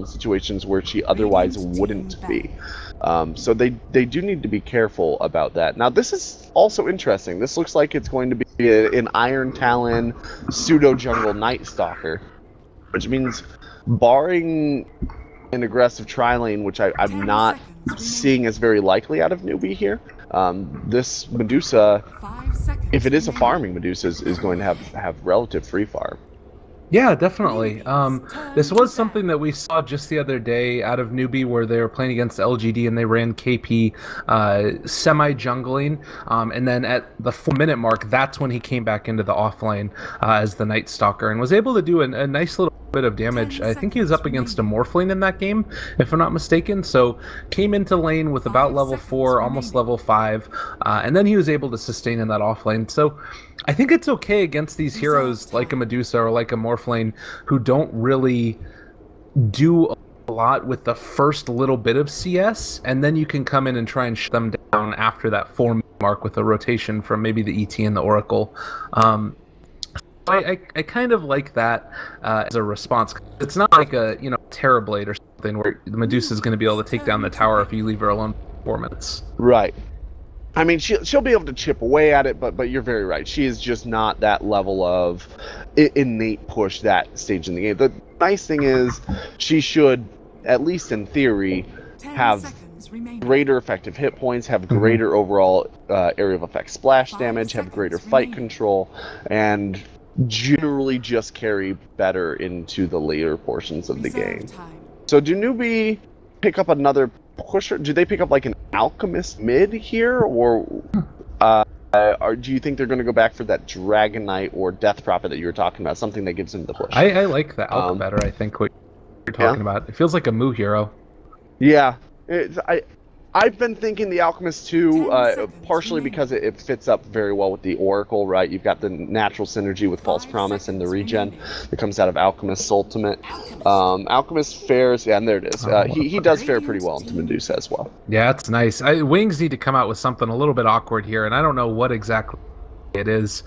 in situations where she otherwise wouldn't be. So they do need to be careful about that. Now, this is also interesting. This looks like it's going to be an Iron Talon pseudo-jungle Night Stalker, which means barring an aggressive tri-lane, which I'm not seeing as very likely out of Newbee here, this Medusa, if it is a farming Medusa, is going to have relative free farm. Yeah, definitely. This was something that we saw just the other day out of Newbee, where they were playing against LGD and they ran KP semi-jungling, and then at the 4-minute mark, that's when he came back into the offlane as the Night Stalker and was able to do a nice little bit of damage. I think he was up against a Morphling in that game, if I'm not mistaken, so came into lane with about level 4, almost level 5, and then he was able to sustain in that offlane. So I think it's okay against these heroes like a Medusa or like a Morphling who don't really do a lot with the first little bit of CS, and then you can come in and try and shut them down after that 4-minute mark with a rotation from maybe the ET and the Oracle. I kind of like that as a response. It's not like a Terrorblade or something where the Medusa is going to be able to take down the tower if you leave her alone for 4 minutes. Right. I mean, she'll be able to chip away at it, but you're very right. She is just not that level of innate push that stage in the game. The nice thing is she should, at least in theory, have greater effective hit points, have greater overall area of effect splash damage, have greater fight control, and generally just carry better into the later portions of the game. So do Newbee pick up another pusher? Do they pick up like an Alchemist mid here, or do you think they're going to go back for that Dragon Knight or Death Prophet that you were talking about, something that gives them the push? I like the Alch better, I think, what you're talking about. It feels like a Moo hero. Yeah. I've been thinking the Alchemist too, partially because it fits up very well with the Oracle, right? You've got the natural synergy with False Promise and the regen that comes out of Alchemist's ultimate. Alchemist fares, yeah, and there it is. He does fare pretty well into Medusa as well. Yeah, it's nice. Wings need to come out with something a little bit awkward here, and I don't know what exactly it is.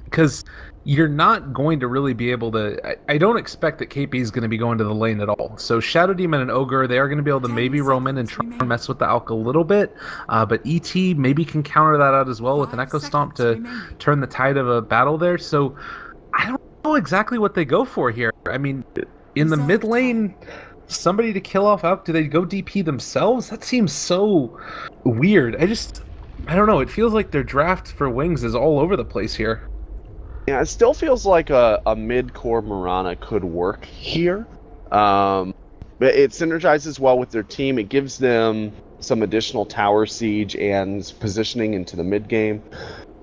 Because you're not going to really be able to... I don't expect that KP is going to be going to the lane at all. So Shadow Demon and Ogre, they are going to be able to maybe roam in and try and mess with the Alch a little bit. But ET maybe can counter that out as well with an Echo Stomp to turn the tide of a battle there. So I don't know exactly what they go for here. I mean, in the mid lane, somebody to kill off Alch, do they go DP themselves? That seems so weird. I don't know. It feels like their draft for Wings is all over the place here. Yeah, it still feels like a mid-core Mirana could work here. But it synergizes well with their team. It gives them some additional tower siege and positioning into the mid-game.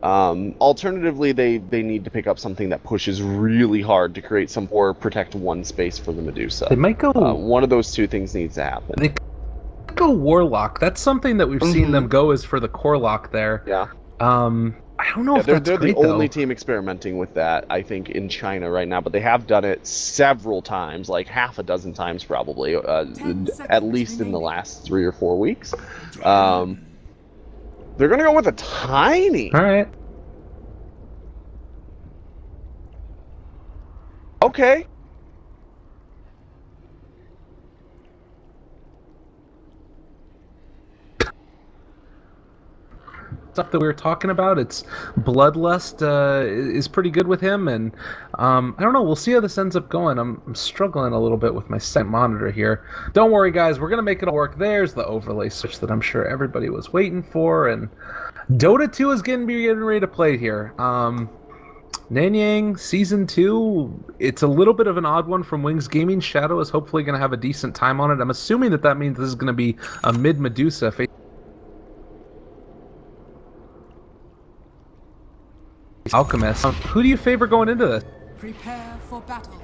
Alternatively, they need to pick up something that pushes really hard to create some or protect one space for the Medusa. They might go... one of those two things needs to happen. They go Warlock. That's something that we've seen them go is for the core lock there. Yeah. I don't know if they're that's the great, only though. team experimenting with that, I think, in China right now, but they have done it several times, like half a dozen times probably, at least in the last 3 or 4 weeks. They're going to go with a Tiny. All right. Okay. Stuff that we were talking about, it's Bloodlust is pretty good with him, and I don't know, we'll see how this ends up going. I'm struggling a little bit with my set monitor here. Don't worry, guys, we're gonna make it all work. There's the overlay switch that I'm sure everybody was waiting for, and Dota 2 is getting ready to play here. Nanyang Season 2, it's a little bit of an odd one from Wings Gaming. Shadow is hopefully going to have a decent time on it. I'm assuming that means this is going to be a mid-Medusa Alchemist. Who do you favor going into this? Prepare for battle.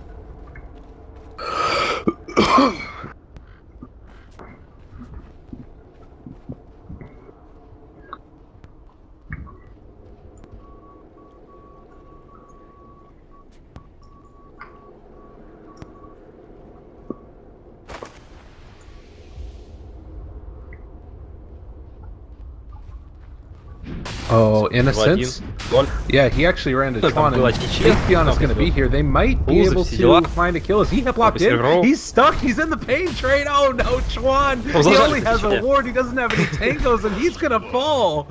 Oh, Innocence? Yeah, he actually ran to Там Chuan, была and ничья, Faithbion is там going to be here. They might be Пузы, able все to дела. find a kill. Is he hip locked in? Обыграл. He's stuck. He's in the pain train. Oh no, Chuan! He зажали only has a течение. ward. He doesn't have any tangos, and he's going to fall.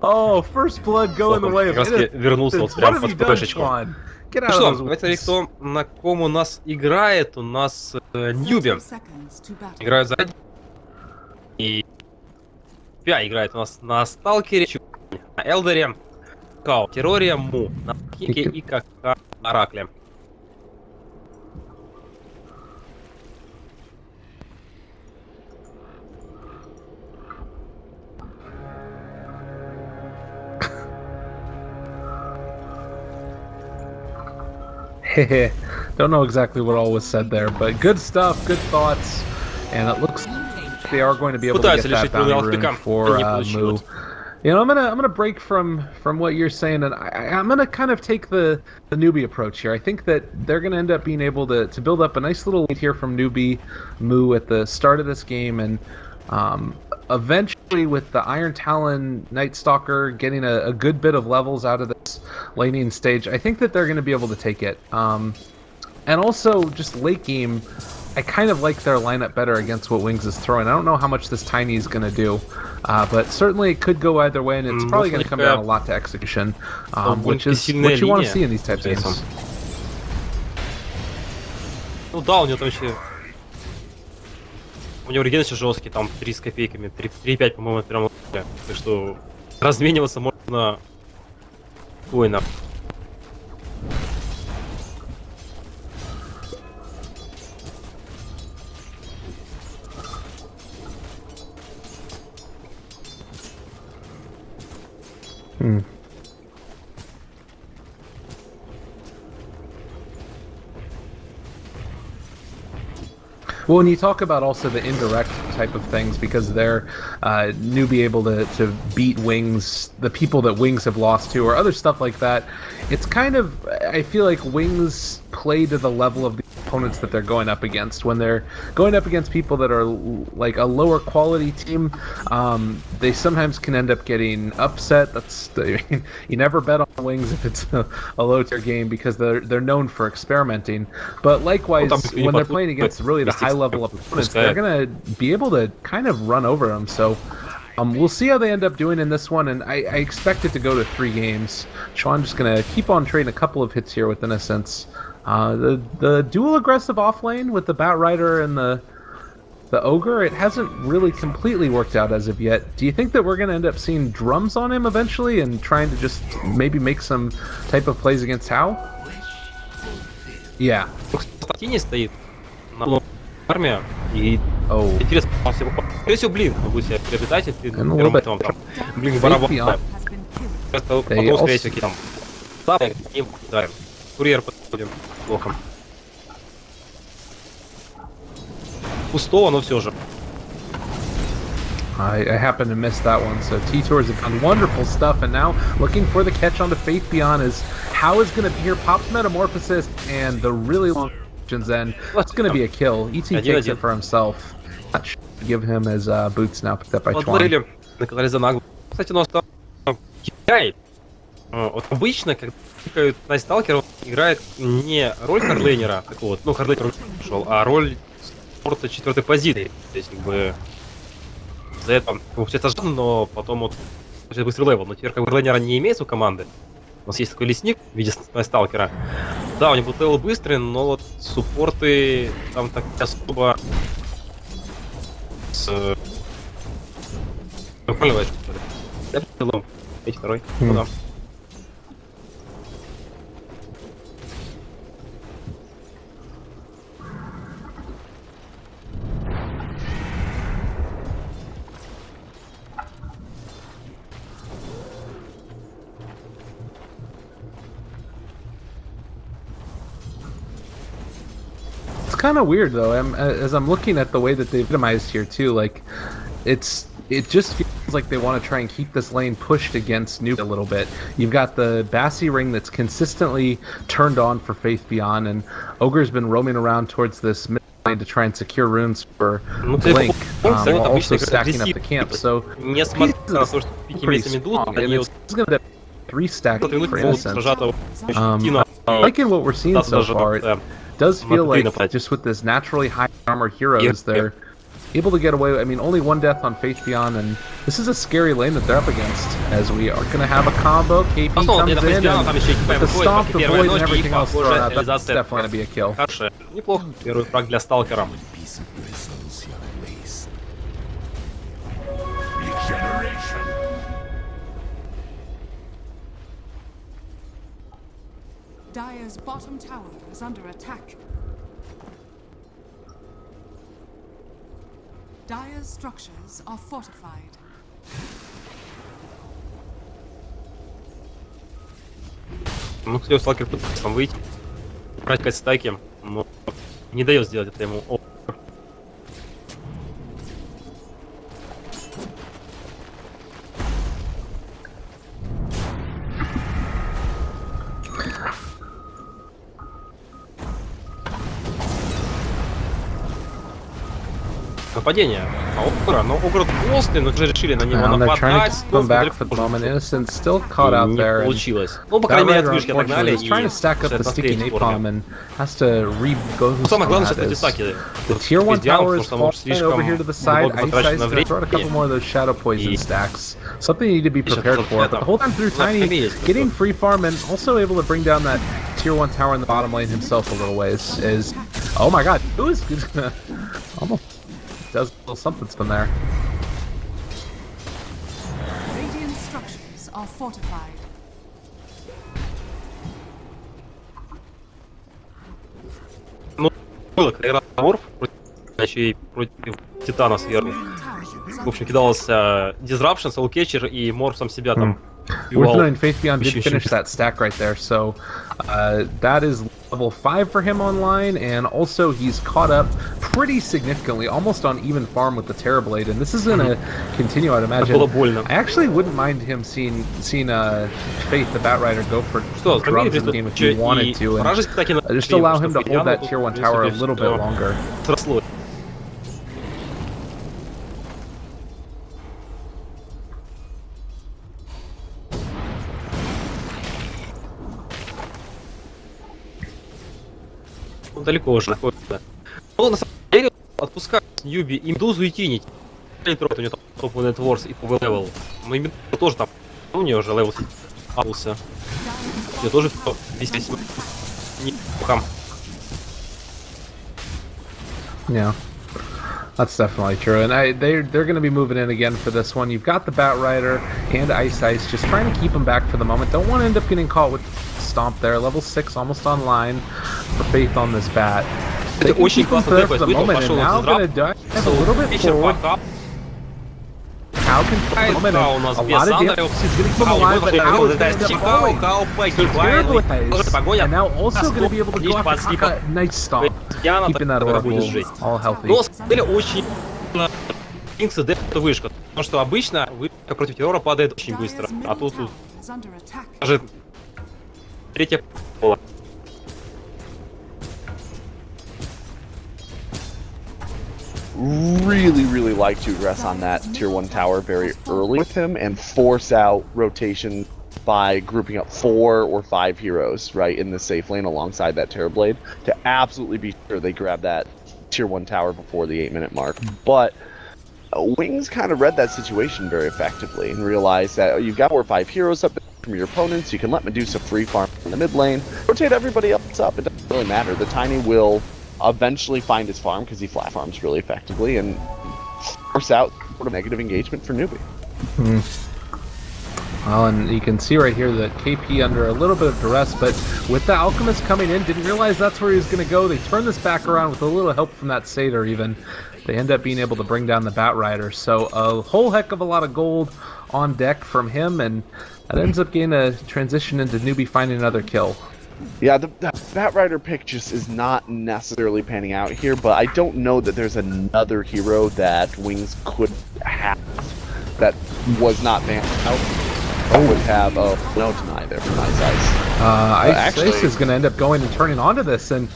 Oh, first blood going the way of Как раз таки вернулся вот What прям have под you done, ФПшечку. Chuan? Get Ну out что, of those давайте смотреть, woods. кто на ком у нас играет. У нас Newbee 30 seconds to battle. играет сзади. И Пя играет у нас на Сталкере, на Элдере, Као, Терроре, Му, на Хике и как Оракле. Heh. Don't know exactly what all was said there, but good stuff, good thoughts, and it looks like they are going to be able to get Пытаются that лишить bounty Луны rune Алфика, for но не Mu. получилось. You know, I'm gonna break from what you're saying, and I'm gonna kind of take the Newbee approach here. I think that they're gonna end up being able to build up a nice little lead here from Newbee, Mu at the start of this game, and eventually with the Iron Talon Night Stalker getting a good bit of levels out of this laning stage, I think that they're gonna be able to take it. And also just late game, I kind of like their lineup better against what Wings is throwing. I don't know how much this Tiny is going to do, but certainly it could go either way, and it's probably going to come down a lot to execution, which is what you want to see in these types of games. Ну да, у него там еще... У него реген еще жесткий, там 3 с копейками, 3,5, по-моему, это прям... Так что размениваться можно... Спокойно. Well, when you talk about also the indirect type of things, because they're Newbie able to beat Wings, the people that Wings have lost to, or other stuff like that, it's kind of, I feel like Wings play to the level of the opponents that they're going up against. When they're going up against people that are like a lower quality team, they sometimes can end up getting upset. I mean, you never bet on Wings if it's a low tier game, because they're known for experimenting. But likewise, when they're playing against really the high level opponents, they're gonna be able to kind of run over them. So we'll see how they end up doing in this one, and I expect it to go to 3 games. Sean just gonna keep on trading a couple of hits here with Innocence. The dual aggressive offlane with the Batrider and the Ogre, it hasn't really completely worked out as of yet. Do you think that we're going to end up seeing drums on him eventually and trying to just maybe make some type of plays against Hao? Yeah. Тени стоит на армия, и интересно, скорее всего, блин, будет себя приобретать, если там, блин, барабан. Просто потом, скорее всего, какие там запы, им ударим. Курьер подходим блоком. Пустого, но все же. I happen to miss that one, so T-Tours have done wonderful stuff, and now looking for the catch onto Faithbion is How is going to be here, Pop's Metamorphosis, and the really long Zen. That's going to be a kill. ET takes it for himself. That should give him his boots now picked up by Chuan. Кстати, у нас там Китай. Вот обычно, когда Найсталкер играет не роль хардлейнера такого, ну, хардлейнер ушел, а роль спорта 4-й позиции. То есть, как бы, за это, все сожжено, но потом вот быстрый левел. Но теперь, как бы, хардлейнера не имеется у команды. У нас есть такой лесник в виде Найсталкера. Да, у него левел быстрый, но вот суппорты там так особо с... Понимаешь, я прилом. Эти второй. Ну да. It's kind of weird though. As I'm looking at the way that they've itemized here too, like it just feels like they want to try and keep this lane pushed against Newbee a little bit. You've got the Bassi ring that's consistently turned on for Faithbion, and Ogre's been roaming around towards this mid lane to try and secure runes for Blink, while also stacking up the camp. So несмотря на то, что 5 месяцами идут, они вот 3 stack for будут Innocent. сражаться I'm liking what we're seeing so far. It does feel like Матвей just with this naturally high armor heroes, they're able to get away. I mean, only 1 death on Faith Beyond, and this is a scary lane that they're up against, as we are going to have a combo. KP comes in, and with the stomp, the void, and everything else thrown out, that's definitely going to be a kill. Хорошая. Неплохо. Первый фраг для сталкера. Dire's bottom tower is under attack. Dire's structures are fortified. Ну, кстати, сталкер пытается там выйти, брать стаки, но не дает сделать это ему. Нападение Огра, но Огр толстый, но уже решили на него And they're trying нападать. to keep him back for the moment. Innocent still caught out Не there. получилось. Ну, по крайней мере, от вышки отогнали. He's trying to stack up the sticky napalm and has to go through Самое главное that сейчас эти is- стаки. The tier 1 tower is потому falling что слишком over here to the side. много Ice потрачено Ice gonna throw out a couple времени. more of those shadow poison И- stacks. Something you need to be Сейчас prepared вот for. это. But the whole time through Ну, Tiny есть getting такое. free farm and also able to bring down that tier 1 tower in the bottom lane himself a little ways is... Oh my god, who is almost does a little something's been there. Radiant structures are fortified. Ну, было, когда играл Морф, еще и против Титана сверху. Tower is В общем, кидался Disruption, Soulcatcher, и Морф сам себя там Worth убивал. noting, Faith Beyond did Еще finish that stack right there, so that is level 5 for him online, and also he's caught up pretty significantly, almost on even farm with the Terrorblade, and this is going to continue, I'd Это imagine. было больно. I actually wouldn't mind him seeing Faith, the Batrider, go for Что, drums in the game if he wanted to, and вражеские атаки на just allow him to hold that tier 1 tower a little bit longer. Сросло. Он далеко уже находится. Но на самом деле отпускать Ньюби и Медузу и Тинить. У нее там топ-1 Networks и PV левел. Но и Медуза тоже там. У нее уже левел апнулся. Я тоже весь не хам. Yeah, that's definitely true, and they're going to be moving in again for this one. You've got the Batrider and Ice Ice just trying to keep them back for the moment. Don't want to end up getting caught with Stomp there. Level 6 almost online for Faith on this bat. They can очень keep him классно there for тэпать. the Выпал, moment, and пошел now на going to dive a little bit Вечер forward. пока. How can for the moment, Хау у нас a без lot of Андрея. damage. He's going to keep him alive, but now he's going to end up falling. Хау Terrible погибает. eyes, Погоня. and now also going to be able to go Низ под after слипом. Kaka. Nice stomp, Диана keeping that тогда будет Oracle жить. all healthy. Но, на самом деле, очень Кингс это вышка. Потому что обычно вышка против террора падает очень быстро. Dire's А middle тут tower is under attack. даже третья пола. Really like to address on that tier 1 tower very early with him and force out rotation by grouping up 4 or 5 heroes right in the safe lane alongside that Terrorblade to absolutely be sure they grab that tier 1 tower before the 8-minute mark. But Wings kind of read that situation very effectively and realized that you've got 4 or 5 heroes up there from your opponents. You can let Medusa free farm in the mid lane, rotate everybody else up. It doesn't really matter. The Tiny will eventually find his farm because he flat farms really effectively and force out sort of negative engagement for Newbee. Well, and you can see right here that KP under a little bit of duress, but with the Alchemist coming in, didn't realize that's where he was going to go. They turn this back around with a little help from that Satyr even. They end up being able to bring down the Batrider. So a whole heck of a lot of gold on deck from him, and that ends up getting a transition into Newbee finding another kill. Yeah, the Batrider pick just is not necessarily panning out here, but I don't know that there's another hero that Wings could have that was not banned out. Would have no deny there from Ice Ice. Ice is going to end up going and turning onto this, and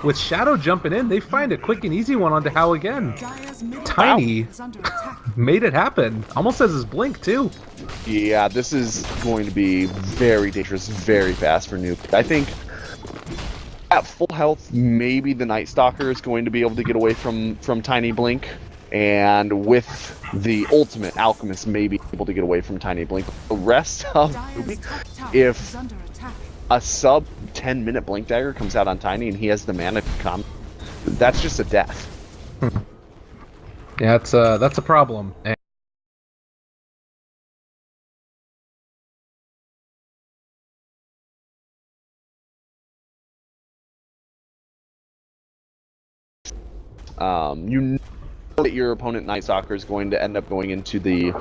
with Shadow jumping in, they find a quick and easy one onto Hal again. Dire's middle Tiny tower is under attack. made it happen. Almost as his blink, too. Yeah, this is going to be very dangerous, very fast for Newbee. I think at full health, maybe the Night Stalker is going to be able to get away from Tiny Blink. And with the ultimate, Alchemist may be able to get away from Tiny Blink. The rest of Dire's Newbee, top tower if is under attack. a sub 10-minute Blink Dagger comes out on Tiny and he has the mana to come, that's just a death. Yeah, that's a problem. You know that your opponent Night Stalker is going to end up going into the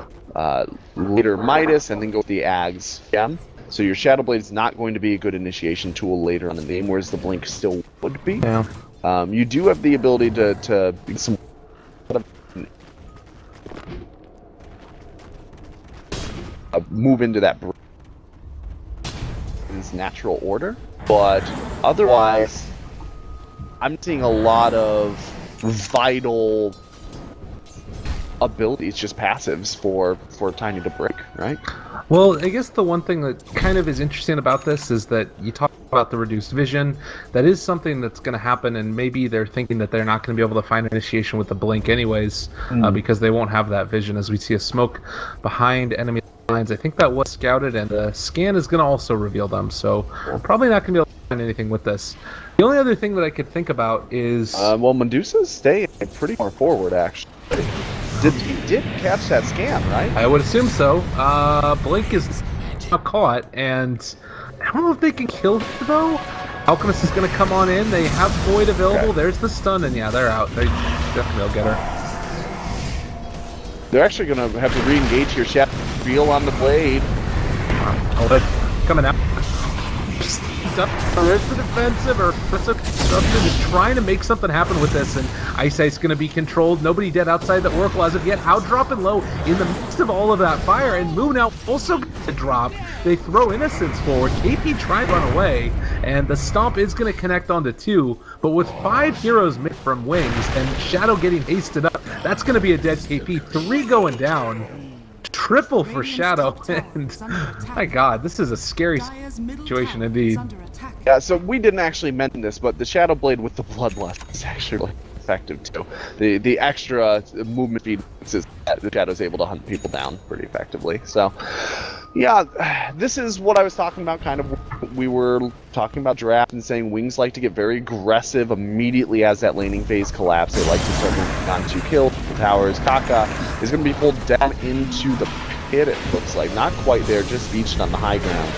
later Midas and then go with the Ags. Yeah. So your Shadow Blade is not going to be a good initiation tool later on in the game, whereas the Blink still would be. Yeah. You do have the ability to some move into that in its natural order, but otherwise, I'm seeing a lot of vital abilities, just passives for Tiny to break, right? Well, I guess the one thing that kind of is interesting about this is that you talk about the reduced vision. That is something that's going to happen, and maybe they're thinking that they're not going to be able to find initiation with the blink anyways, because they won't have that vision as we see a smoke behind enemy lines. I think that was scouted, and the scan is going to also reveal them, so probably not going to be able to find anything with this. The only other thing that I could think about is... well, Medusa's staying pretty far forward, actually. He did catch that scan, right? I would assume so. Blink is now caught, and I don't know if they can kill her, though. Alchemist is going to come on in. They have Void available. Okay. There's the stun, and yeah, they're out. They definitely will get her. They're actually going to have to re-engage here. Shadow Reel on the blade. Oh, that's coming out. There's the defensive, or construction is trying to make something happen with this, and Ice going to be controlled. Nobody dead outside the Oracle as of yet. How dropping low in the midst of all of that fire, and Moon now also gets to drop. They throw Innocence forward. KP trying to run away, and the Stomp is going to connect onto 2, but with 5 heroes mid from Wings, and Shadow getting hasted up, that's going to be a dead KP. 3 going down. Triple for Shadow, and my god, this is a scary situation indeed. Yeah, so we didn't actually mention this, but the Shadow Blade with the Bloodlust is actually really effective too. The extra movement speed is that the Shadow's able to hunt people down pretty effectively. So, yeah, this is what I was talking about, kind of. We were talking about draft and saying Wings like to get very aggressive immediately as that laning phase collapses. They like to start moving on 2 kills, towers. Kaka is going to be pulled down into the pit, it looks like. Not quite there, just beached on the high ground.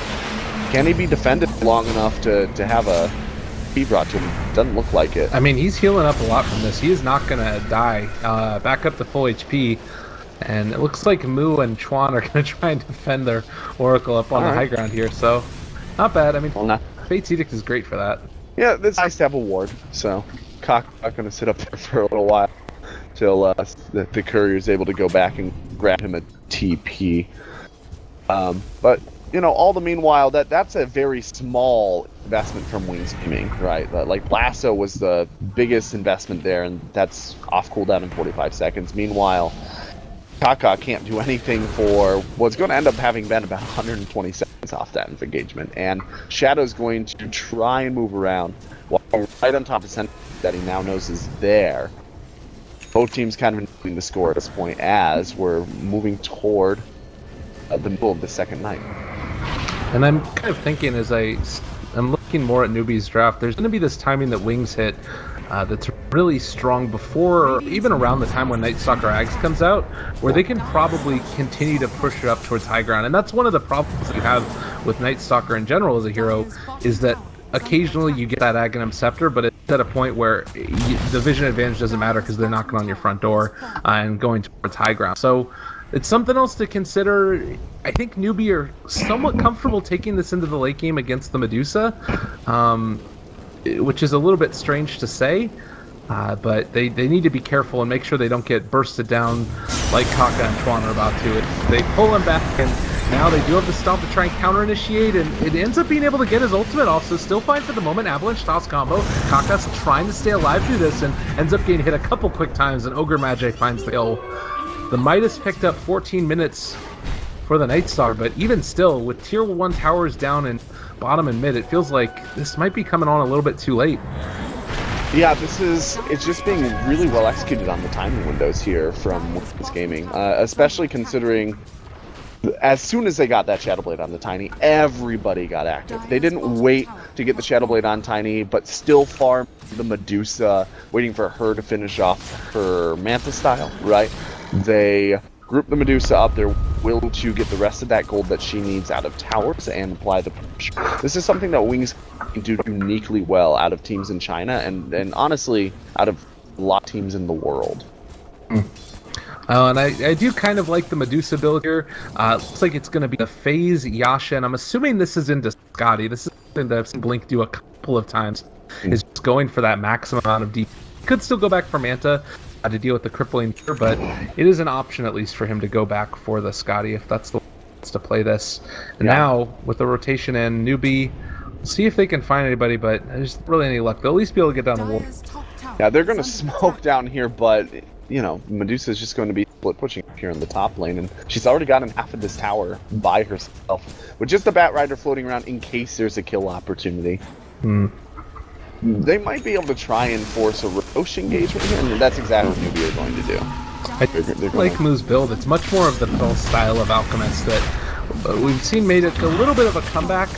Can he be defended long enough to have a P brought to him? Doesn't look like it. I mean, he's healing up a lot from this. He is not going to die. Back up to full HP. And it looks like Mu and Chuan are going to try and defend their Oracle up on the high ground here. So, not bad. I mean, Fate's Edict is great for that. Yeah, it's nice to have a ward. So, Kaka's going to sit up there for a little while till the courier is able to go back and grab him a TP. But, you know, all the meanwhile, that's a very small investment from Wings Gaming, right? Like, Lasso was the biggest investment there, and that's off cooldown in 45 seconds. Meanwhile, Kaka can't do anything for what's going to end up having been about 120 seconds off that engagement, and Shadow's going to try and move around while right on top of center that he now knows is there. Both teams kind of including the score at this point as we're moving toward the middle of the second night. And I'm kind of thinking as I'm looking more at Newbee's draft, there's going to be this timing that Wings hit that's really strong before or even around the time when Night Stalker Ags comes out, where they can probably continue to push it up towards high ground. And that's one of the problems that you have with Night Stalker in general as a hero, is that occasionally you get that Aghanim Scepter, but it's at a point where the vision advantage doesn't matter because they're knocking on your front door and going towards high ground. So it's something else to consider. I think Newbee are somewhat comfortable taking this into the late game against the Medusa, which is a little bit strange to say, but they need to be careful and make sure they don't get bursted down like Kaka and Chuan are about to. If they pull him back and Now they do have the stomp to try and counter-initiate, and it ends up being able to get his ultimate off, so still fine for the moment. Avalanche toss combo. Kakas trying to stay alive through this, and ends up getting hit a couple quick times, and Ogre Magi finds the kill. The Midas picked up 14 minutes for the Nightstar, but even still, with tier 1 towers down in bottom and mid, it feels like this might be coming on a little bit too late. Yeah, it's just being really well executed on the timing windows here from Wings Gaming, especially considering as soon as they got that Shadow Blade on the Tiny, everybody got active. They didn't wait to get the Shadow Blade on Tiny, but still farm the Medusa, waiting for her to finish off her Manta style, right? They group the Medusa up. They're willing to get the rest of that gold that she needs out of towers and apply the push. This is something that Wings can do uniquely well out of teams in China and honestly out of a lot of teams in the world. And I do kind of like the Medusa build here. Looks like it's going to be a phase Yasha, and I'm assuming this is into Scotty. This is something that I've seen Blink do a couple of times, is just going for that maximum amount of DP. Could still go back for Manta to deal with the crippling here, but it is an option at least for him to go back for the Scotty if that's the way he wants to play this. And now, with the rotation in, Newbee, see if they can find anybody, but there's not really any luck. They'll at least be able to get down the wall. Yeah, they're going to smoke down here, but you know, Medusa's just going to be split pushing here in the top lane, and she's already gotten half of this tower by herself, with just the Bat Rider floating around in case there's a kill opportunity. They might be able to try and force a Roche engagement here, and that's exactly what Newbee are going to do. I like Moo's build. It's much more of the style of Alchemist that we've seen made it a little bit of a comeback.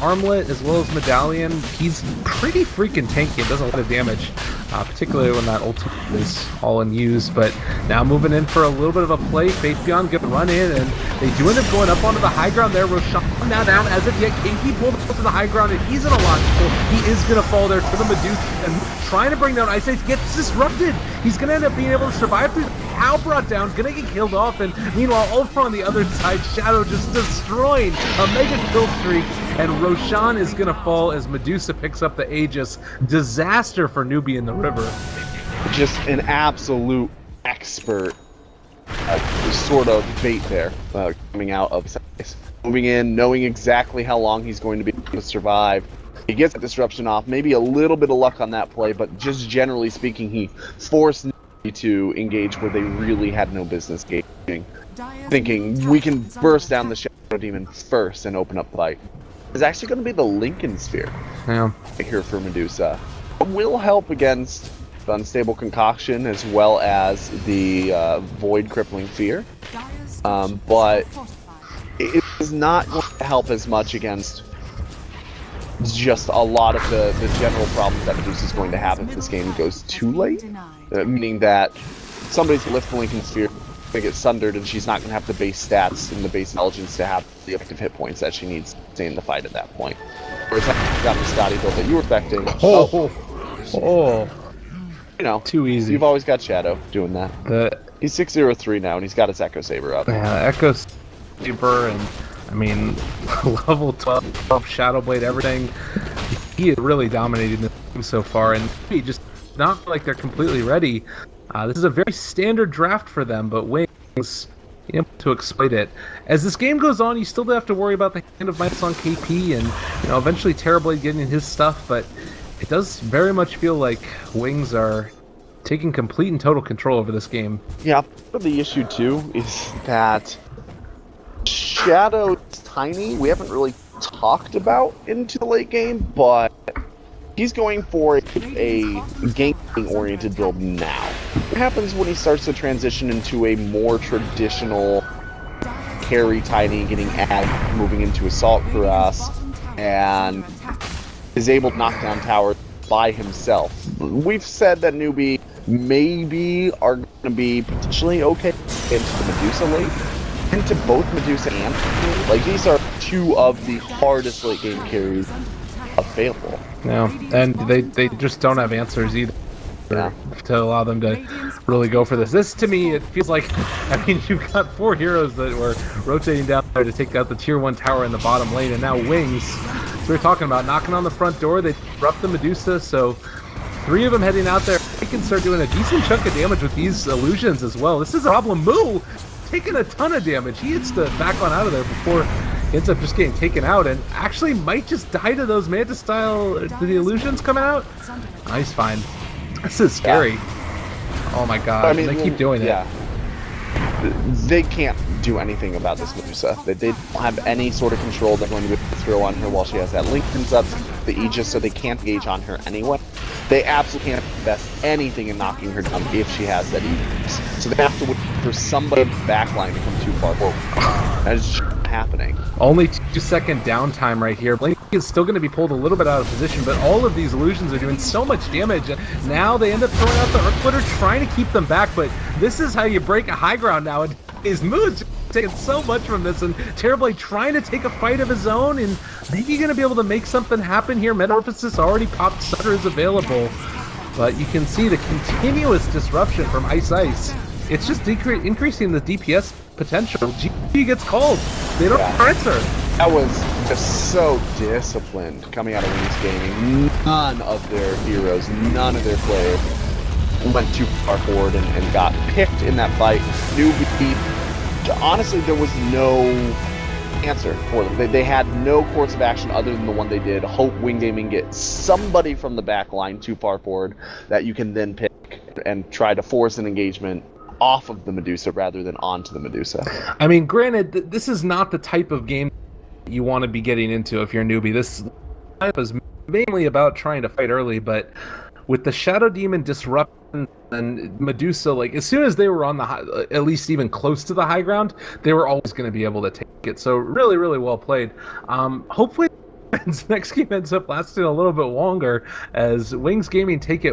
Armlet as well as Medallion, he's pretty freaking tanky. It does a lot of damage, particularly when that ultimate is all in use. But now moving in for a little bit of a play. Faith Beyond gonna run in, and they do end up going up onto the high ground there. Roshan now down as of yet. KP pulled up to the high ground, and he's in a logical. He is gonna fall there to the Medusa, and trying to bring down Ice Age gets disrupted. He's gonna end up being able to survive through. How brought down, gonna get killed off, and meanwhile Ultra on the other side, Shadow just destroying a mega kill streak, and Roshan is gonna fall as Medusa picks up the Aegis. Disaster for Newbee in the river. Just an absolute expert sort of bait there, coming out of space. Moving in, knowing exactly how long he's going to be able to survive. He gets the disruption off, maybe a little bit of luck on that play, but just generally speaking, he forced to engage where they really had no business engaging, thinking we can burst down the Shadow Demon first and open up fight. It's actually going to be the Lincoln Sphere here for Medusa. It will help against the Unstable Concoction as well as the Void Crippling Fear, but it is not going to help as much against just a lot of the general problems that Medusa is going to have if this game goes too late. Meaning that somebody's lift the Lincoln Sphere, going to get sundered, and she's not going to have the base stats and the base intelligence to have the effective hit points that she needs to stay in the fight at that point. Whereas that got the Scotty build that you were expecting. You know, too easy. You've always got Shadow doing that. He's 603 now, and he's got his Echo Saber up. Yeah, Echo Saber, and I mean, level 12 Shadow Blade, everything. He is really dominating the game so far, and he just not like they're completely ready. This is a very standard draft for them, but Wings able to exploit it. As this game goes on, you still have to worry about the hand of Midas on KP, and you know, eventually Terrorblade getting his stuff, but it does very much feel like Wings are taking complete and total control over this game. Yeah, but the issue too is that Shadow's tiny. We haven't really talked about into the late game, but he's going for a ganking-oriented build now. What happens when he starts to transition into a more traditional carry tiny, getting ag, moving into Assault Cuirass, and is able to knock down towers by himself? We've said that Newbee maybe are going to be potentially okay into the Medusa late, into both Medusa and like these are two of the hardest late game carries available. Yeah, and they just don't have answers either to allow them to really go for this. This, to me, it feels like, I mean, you've got 4 heroes that were rotating down there to take out the tier 1 tower in the bottom lane, and now Wings, so we're talking about knocking on the front door. They disrupt the Medusa, so 3 of them heading out there. They can start doing a decent chunk of damage with these illusions as well. This is a problem. Moo taking a ton of damage. He hits the back one out of there before he ends up just getting taken out, and actually might just die to those Manta style, the illusions coming out. Oh, he's fine. This is scary. Oh my god, I mean, they keep doing it. They can't do anything about this Medusa. They don't have any sort of control they're going to be able to throw on her while she has that Linken's up, the Aegis, so they can't gauge on her anyway. They absolutely can't invest anything in knocking her down if she has that Aegis. So they have to wait for somebody in the backline to come too far forward. That is just happening. Only 2-second downtime right here. Blink is still going to be pulled a little bit out of position, but all of these illusions are doing so much damage. Now they end up throwing out the Arc Splitter, trying to keep them back, but this is how you break a high ground now. His mood's taking so much from this, and Terrorblade trying to take a fight of his own, and maybe going to be able to make something happen here. Metamorphosis already popped, Sutter is available, but you can see the continuous disruption from Ice. It's just increasing the DPS potential. GG gets called. They don't answer. That was just so disciplined coming out of Wings Gaming. None of their heroes, none of their players went too far forward and got picked in that fight. Newbee, honestly, there was no answer for them. They had no course of action other than the one they did. Hope Wing Gaming gets somebody from the back line too far forward that you can then pick and try to force an engagement off of the Medusa rather than onto the Medusa. I mean, granted, this is not the type of game you want to be getting into if you're a newbie. This type is mainly about trying to fight early, but with the Shadow Demon disrupting and Medusa, like as soon as they were on the high, at least even close to the high ground, they were always going to be able to take it. So really, really well played. Hopefully, the next game ends up lasting a little bit longer as Wings Gaming take it